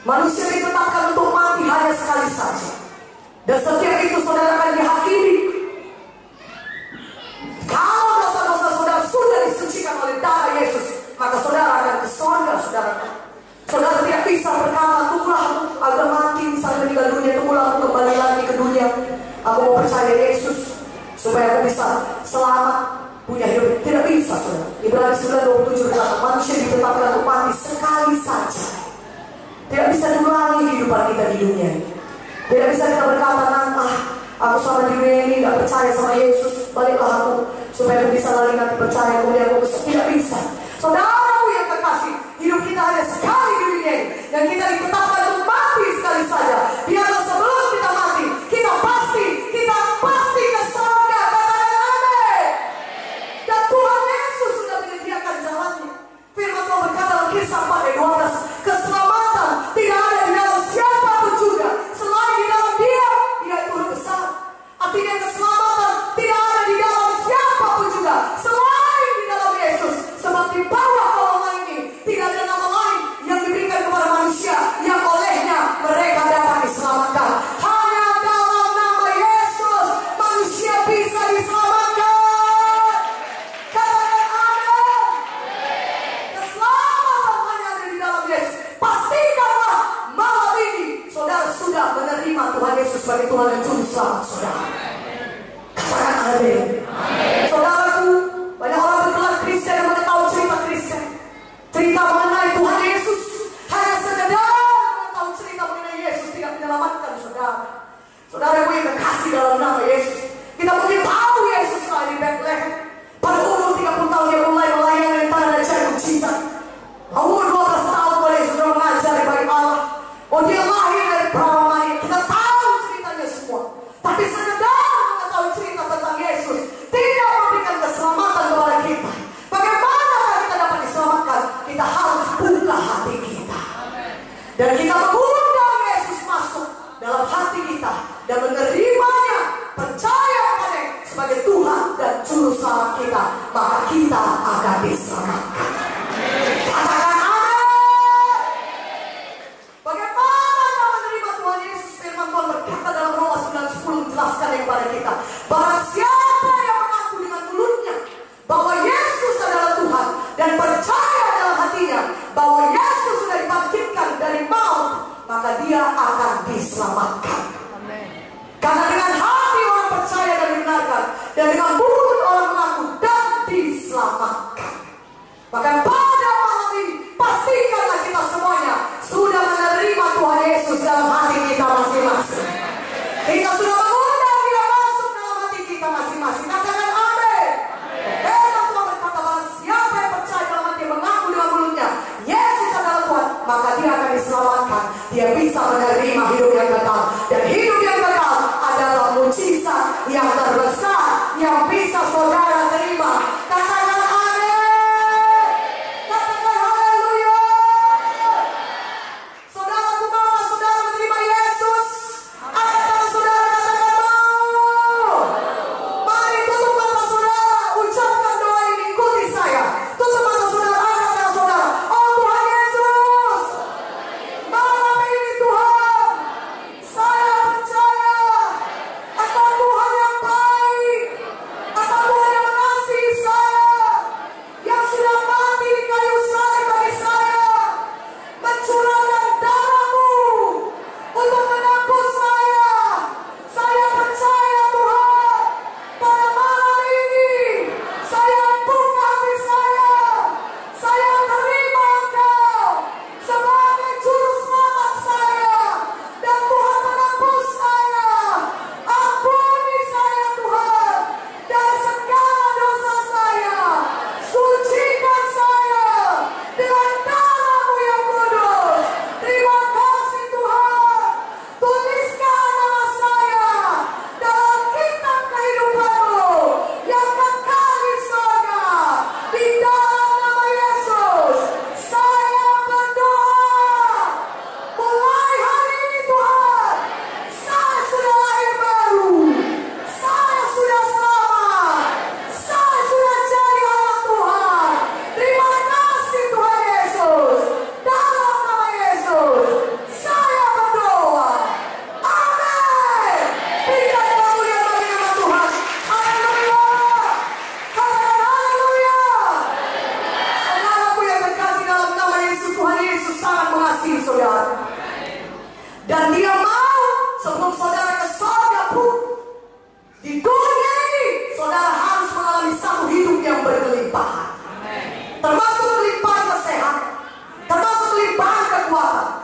Manusia ditetapkan untuk mati hanya sekali saja. Dan setiap itu saudara akan dihakimi. Kalau dosa-dosa saudara sudah disucikan oleh darah Yesus, maka saudara akan ke surga, saudara. Saudara tidak bisa berkata, tunggulah agar mati, misalnya meninggal dunia, tunggulah aku kembali lagi ke dunia. Aku mau percaya Yesus supaya aku bisa selamat, punya hidup. Tidak bisa, saudara. Ibrani 9:27 berkata, manusia ditetapkan untuk mati sekali saja. Tidak bisa diulangi kehidupan kita di dunia ini. Tidak bisa kita berkata, aku selama di dunia ini gak percaya sama Yesus, baliklah aku supaya aku bisa lagi nanti percaya, kemudian aku bisa. Tidak bisa. Saudaraku yang kekasih, hidup kita hanya sekali di dunia ini, dan kita ditetapkan untuk mati sekali saja. Biarlah sebelum kita mati, kita pasti ke surga. Katakan amin. Dan Tuhan Yesus sudah menyediakan jalannya. Firman Tuhan berkata dalam Kisah 4:12, keselamatan tidak ada di dalam siapapun juga selain di dalam Dia itu besar. Artinya keselamatan tidak ada di dalam siapapun juga selain di dalam Yesus. Sebab di bawah kolongan ini tidak ada nama lain yang diberikan kepada manusia yang olehnya mereka dapat diselamatkan. Hanya dalam nama Yesus manusia bisa diselamatkan. Katakan amin. Keselamatan hanya ada di dalam Yesus. Pastikanlah malam ini saudara sudah menerima Tuhan Yesus sebagai Tuhan dan Juru Selamat saudara. Katakan amin. Saudaraku, banyak orang bergelar Kristen yang mengetahui cerita Kristen, cerita mengenai Tuhan Yesus, hanya sekedar mengetahui cerita mengenai Yesus tidak menyelamatkan saudara. Saudaraku yang kekasih dalam nama Yesus, kita mungkin tahu Yesus lahir di Bethlehem. Pada umur 30 tahun dia mulai melayani tanda dan cahaya mukjizat. Umur 12 tahun boleh Yesus sudah mengajar di bait Allah. Oh, dia lahir dari perawan Maria. Kita tahu ceritanya semua. Tapi sekedar mengetahui cerita tentang Yesus tidak memberikan keselamatan kepada kita. Bagaimana kita dapat diselamatkan? Kita harus buka hati kita. Dan kita mengundang Yesus masuk dalam hati kita dan menerimanya, percaya kepada sebagai Tuhan dan Juru Selamat kita, maka kita akan diselamatkan. Katakan amin. Bagaimana kita menerima Tuhan Yesus? Firman Tuhan berkata dalam Roma 9:10 menjelaskan kepada kita, barang siapa yang mengaku dengan mulutnya bahwa Yesus adalah Tuhan dan percaya dalam hatinya bahwa Yesus sudah dibangkitkan dari maut, maka dia akan diselamatkan. Karena dengan hati orang percaya dan dibenarkan, dan dengan mulut orang mengaku dan diselamatkan. Maka pada malam ini pastikanlah kita semuanya sudah menerima Tuhan Yesus dalam hati kita masing-masing. Kita sudah mengundang dia masuk dalam hati kita masing-masing. Katakan amin. Firman Tuhan berkata, bahwa siapa yang percaya dalam hati mengaku dengan mulutnya Yesus adalah Tuhan, maka dia akan diselamatkan. Dia bisa menerima hidup yang kekal, dan hidup yang kekal adalah mukjizat yang terbesar yang bisa saudara terima. Katakan amin. Katakan haleluya. Saudaraku, mau saudara menerima Yesus? Angkat tangan saudara, katakan mau. Mari tutup mata saudara, ucapkan doa ini, ikuti saya. Tutup mata saudara, angkat tangan saudara. Oh Tuhan Yesus, malam ini Tuhan, saya kekuatan.